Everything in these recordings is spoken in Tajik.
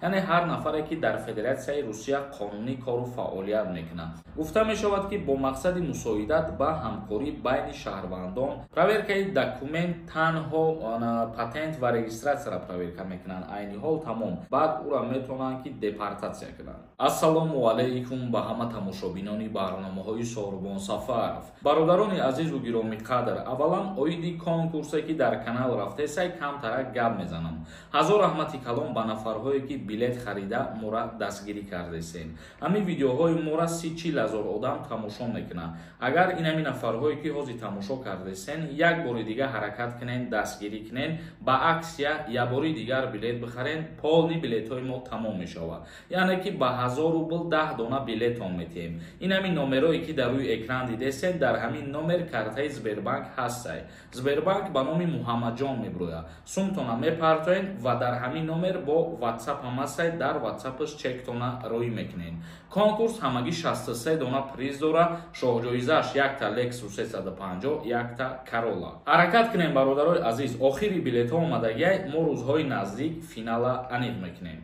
яъне ҳар нафаре ки дар Федератсияи Русия қонунӣ кору фаъолият мекунад. гуфта мешавад ки бо мақсади мусоидат ба ҳамкорӣ байни шаҳрвандон проверкаи документ танҳо патент ва регистратсияро проверка мекунанд, айни ҳол тамом баъд уро метавонанд ки депортатсия кунанд. ассалому алайкум ба ҳама тамошобинони барномаҳои Сорбон Сафаров. бародарони азизу гироми қадр, аввалан оиди конкурсе ки дар канал рафтесай камтарак гап мезанам. ҳазор раҳмати калон ба нафарҳое ки билет харида мора дастгирӣ кардесен. ҳамин видеоҳои мора 30-40 одам тамошо мекунанд. агар ин ҳамин нафарҳое ки ҳозир тамошо кардесен як бори дигар ҳаракат кунен, дастгирӣ кунен, ба аксия я бори дигар билет бихарен, полни билетҳои мо тамом мешавад. яъне ки ба 1000 рубл 10 дона билетон метиҳем. ин ҳамин номерое ки дар рӯи экран дидесен, дар ҳамин номер картаи Сбербанк ҳастай. Сбербанк ба номи Муҳаммадҷон меброяд. сумтона мепартоен ва дар ҳамин номер бо WhatsApp ҳам ҳастай, дар WhatsAppаш чектона роӣ мекунен. конкурс ҳамагӣ 63 дона приз дора, шоҳҷоизааш якта Lexus 350, якта Corolla. ҳаракат кунем бародарои азиз, охири билетҳо омадагиай, мо рӯзҳои наздик финала аниқ мекунем.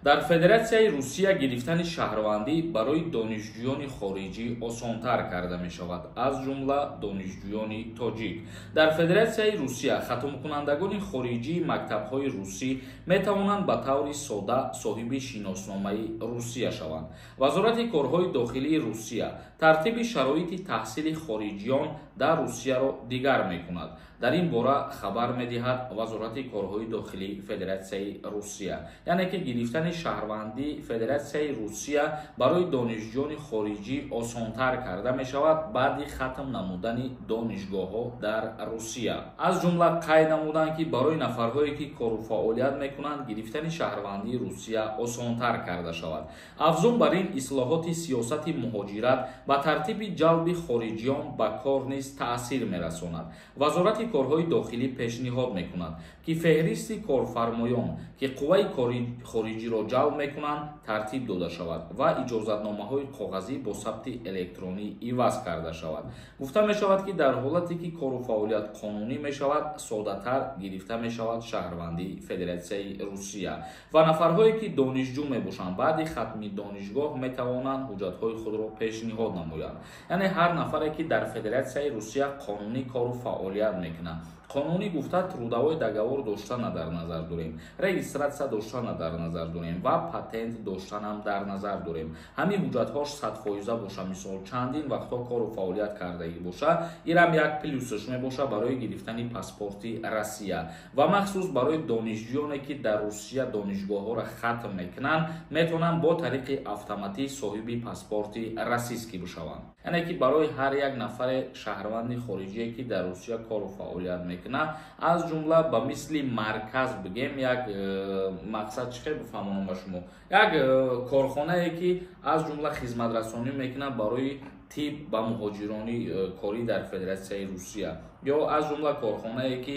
дар Федератсияи Русия гирифтани шаҳрвандӣ барои донишҷӯёни хориҷӣ осонтар карда мешавад, аз ҷумла донишҷӯёни тоҷик. дар Федератсияи Русия хатмкунандагони хориҷии мактабҳои русӣ метавонанд ба таври сода соҳиби шиносномаи Русия шаванд. вазорати корҳои дохилии Русия тартиби шароити таҳсили хориҷиён дар Русияро дигар мекунад. дар ин бора хабар медиҳад вазорати корҳои дохилии Федератсияи Русия, яъне ки гирифтани шаҳрвандии Федератсияи Русия барои донишҷӯёни хориҷӣ осонтар карда мешавад баъди хатм намудани донишгоҳҳо дар Русия. аз ҷумла қайд намуданд ки барои нафарҳое ки кору фаъолият мекунанд гирифтани шаҳрвандии Русия осонтар карда шавад. афзун бар ин ислоҳоти сиёсати муҳоҷират ба тартиби ҷалби хориҷиён ба кор низ таъсир мерасонад. вазорати корҳои дохилӣ пешниҳод мекунад ки феҳристи корфармоён ки қувваи хориҷиро ҷалб мекунанд тартиб дода шавад ва иҷозатномаҳои коғазӣ бо сабти электронӣ иваз карда шавад. гуфта мешавад ки дар ҳолате ки кору фаъолият қонунӣ мешавад, содатар гирифта мешавад шаҳрвандии Федератсияи Русия ва нафарҳое ки донишҷӯ мебошанд баъди хатми донишгоҳ метавонанд ҳуҷҷатҳои худро пешниҳод намоянд. яъне ҳар нафаре ки дар Федератсияи Русия қонунӣ кору фаъолият мекунад, қонунӣ гуфта трудовой договор доштана дар назар дорем, регистратсия доштана дар назар дорем ва патент доштанам дар назар дорем. ҳамин ҳуҷҷатҳош 100% боша, мисол чандин вақтҳо кору фаъолият кардагӣ боша, ирам як плюсш мебоша барои гирифтани паспорти Россия ва махсус барои донишҷӯёне ки дар Русия донишгоҳҳоро хатм мекунанд метавонанд бо тариқи автоматӣ соҳиби паспорти российскӣ бишаванд. яъне ки барои ҳар як нафаре шаҳрванди хориҷие ки дар Русия кору фаъолият мекунад, аз ҷумла ба мисли марказ бигем, як мақсад чӣ хел бифаҳмонам ба шумо, як корхонае ки аз ҷумла хизматрасонӣ мекунад барои тиб ба муҳоҷирони корӣ дар Федератсияи Русия, ё аз ҷумла корхонае ки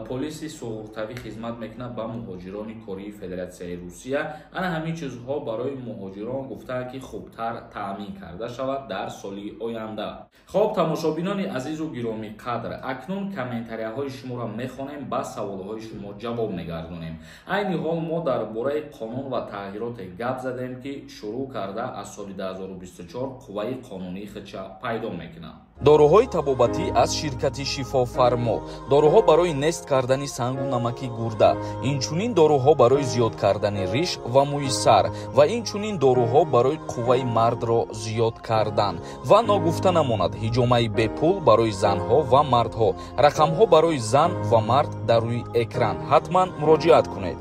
полиси суғуртавӣ хизмат мекунад ба муҳоҷирони кории Федератсияи Русия. ана ҳамин чизҳо барои муҳоҷирон гуфтанд ки хубтар таъмин карда шавад дар соли оянда. хоб тамошобинони азизу гироми қадр, акнун комментарияҳои шуморо мехонем, ба саволҳои шумо ҷавоб мегардонем. айни ҳол мо дар бораи қонун ва тағйироте гап задем ки шурӯъ карда аз соли 2024 қувваи қонунӣ худша пайдо мекунад. доруҳои табобатӣ аз ширкати Шифофармо, доруҳо барои нест кардани сангу намаки гурда, инчунин доруҳо барои зиёд кардани риш ва мӯи сар ва инчунин доруҳо барои қувваи мардро зиёд кардан ва ногуфта намонад ҳиҷомаи бепул барои занҳо ва мардҳо. рақамҳо барои зан ва мард дар рӯи экран. ҳатман муроҷиат кунед.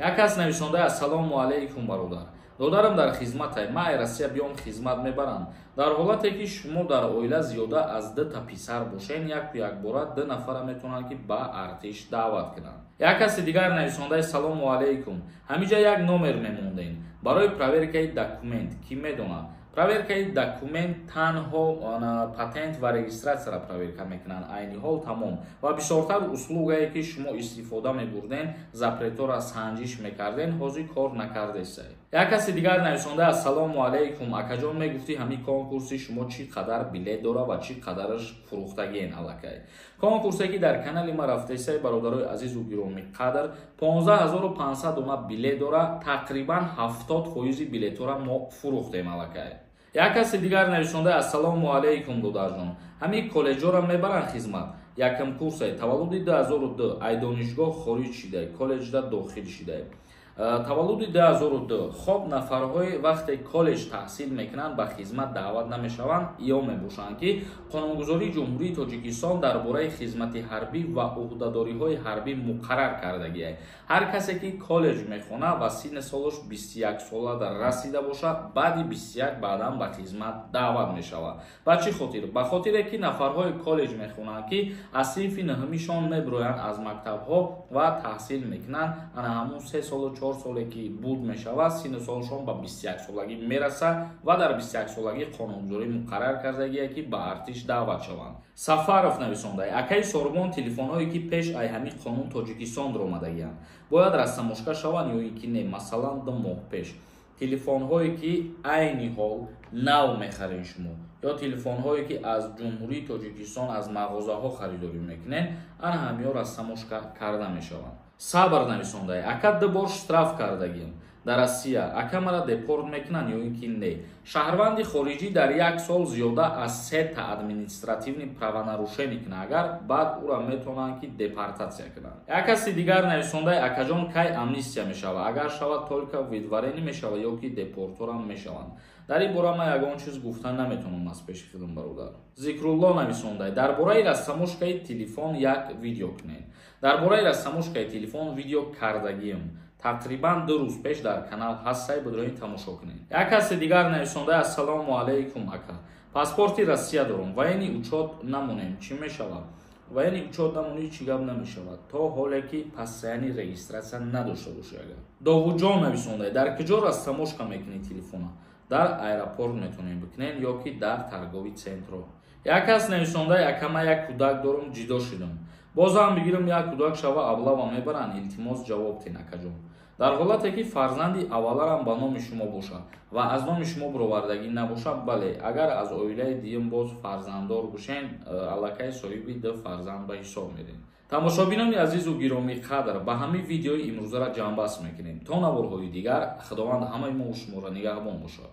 як кас нависонда ассалому алайкум бародар, додарам дар хизматай, ма ай Россия биём хизмат мебарам. дар ҳолате ки шумо дар оила зиёда аз 2 писар бошен, яку якбора 2 нафара метавонанд ки ба артиш даъват кунанд. як каси дигар нависонда салому алайкум, ҳамиҷа як номер мемондем барои проверкаи документ. ки медонад проверкаи документ танҳо патент ва регистратсияро проверка мекунанд, айни ҳол тамом ва бисёртар услугае ки шумо истифода мебурден, запретора санҷиш мекарден, ҳозир кор накардесай. як каси дигар нависонда ассалому алайкум акаҷон мегуфти ҳамин конкурси шумо чӣ қадар билет дора ва чӣ қадараш фурӯхтагиен аллакай. Конкурсе ки дар канали ма рафтаисаи бародарои азизу гироми қадр 15500 дона билет дора, тақрибан 70% билетора мо фурӯхтем аллакай. як каси дигар нависонда ассалому алайкум додарҷон ҳамин коллеҷора мебаранд хизмат. Якам курсе таваллуди 2002 ай донишгоҳ хориҷ шидай, коллеҷда дохил шидай. таваллуди 2002 хоб нафарҳои вақте коллеҷ таҳсил мекунанд ба хизмат даъват намешаванд ё мебошанд ки қонунгузории ҷумҳурии Тоҷикистон дар бораи хизмати ҳарбӣ ва уҳдадориҳои ҳарбӣ муқаррар кардагиаст. ҳар касе ки коллеҷ мехонад ва синни солаш 21 сола расида бошад, баъди 21 баъдан ба хизмат даъват мешавад. Ба чӣ хотир? Ба хотире ки нафарҳои коллеҷ мехонанд ки аз синфи наҳумишон мебироянд аз мактабҳо ва таҳсил мекунанд, ана ҳамун 3 солу 4 соле ки буд мешавад, синни солашон ба 21 солагӣ мерасад ва дар 21 солагӣ қонунгузорӣ муқаррар кардагиаст ки ба артиш даъват шаванд. Сафаров нависондай акаи Сорбон телефонҳое ки пеш ай ҳамин қонун Тоҷикистон омадагиянд бояд рассамошка шаванд ё ин ки не, масалан 2 моҳ пеш. Телефонҳое ки айни ҳол нав мехаред шумо ё телефонҳое ки аз ҷумҳурии Тоҷикистон аз мағозаҳо харидорӣ мекунед, ана ҳамиё рассамошка карда мешаванд. Сабр нависондай ака 2 бор штраф кардагием. Дар Россия ака мара депорт мекунанд ё ин ки не. Шаҳрванди хориҷӣ дар 1 сол зиёда аз 3 та административни правонарушение кунад, агар баъд ура метавонанд ки депортатсия кунанд. Як каси дигар нависондай акаҷон кай амнистия мешавад, агар шавад толика видваренӣ мешавад ё ки депорторам мешаванд. дар ин бора ман ягон чиз гуфта наметавонам аз пеши худам бародар. Зикрулло нависондай дар бораи рассамошкаи телефон як видео кунед. Дар бораи рассамошкаи телефон видео кардагием. Тақрибан 2 рӯз пеш дар канал ҳастаи бидроин тамошо кунед. Як каси дигар нависонда ассалому алайкум ака. Паспорти Россия дорам ва яъни учёт намонем чӣ мешавад? Ва яъни учёт намонӣ чӣ гап намешавад? То ҳоле ки постоянӣ регистратсия надошта бошӣ агар. Довуҷон нависонда дар куҷо рассамошка мекунед телефона? Дар аэропорт метавонем бикунем ё ки дар торгови центро. Як кас нависонда ака ман як кӯдак дорам ҷидо шудам. Бозам бигирам як кӯдак шава аблава мебаранд, илтимос ҷавоб тен акаҷон. Дар ҳолате ки фарзанди авваларам ба номи шумо бошад ва аз номи шумо бировардагӣ набошад, бале агар аз оилаи диюм боз фарзанддор бошен, аллакай соҳиби 2 фарзанд ба ҳисоб мерем. тамошобинони азизу гироми қадр, ба ҳамин видеои имрӯзара ҷамъбаст мекунем. То наворҳои дигар, худованд ҳамаи мо шуморо нигаҳбон бошад.